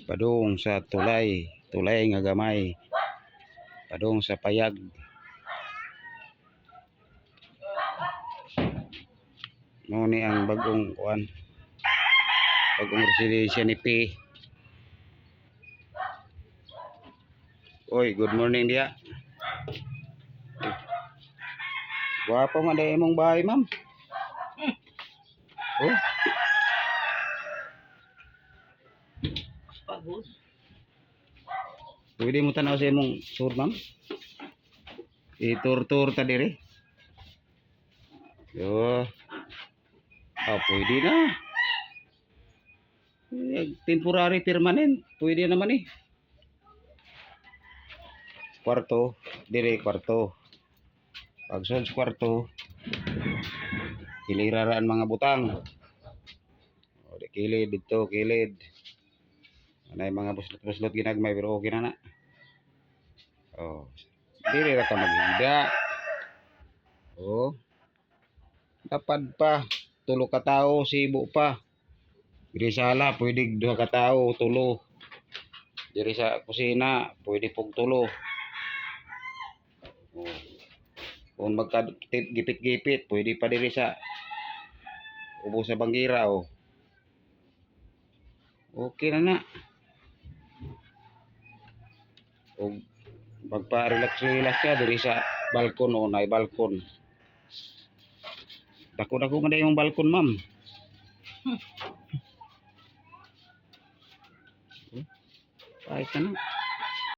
Padung sa tulay, tulay nga gamay. Padung sa payag. Mo ni ang bagong kuan. Bagong residensya ni P. Oy, good morning dia. Guwapo man dai imong bahay, ma'am. Oh. Pagod. Pwede mo tanaw sa imong sur, ma'am. Itur-tur ta diri. Yo. Pwede na. Temporary permanent. Pwede naman eh. Kwarto, dire kwarto. Pagsod sa kwarto, kiliraraan mga butang. O, di kilid dito, kilid. Anay mga buslot-buslot ginagmay pero okay na na. Oh, dire ra ka maghida. Oh. Tapad pa, tulo ka tao, sibo pa. Diri sa sala, pwede duha ka tao, tulo. Diri sa kusina, pwede pog tulo. Oh. Kung magka-gipit-gipit, pwede pa diri sa ubo sa banggira, oh. Okay na na. O magpa-relax-relax ka diri sa balkon, o nay balkon. Dako-dako man yung balkon, ma'am. Ay, ka na.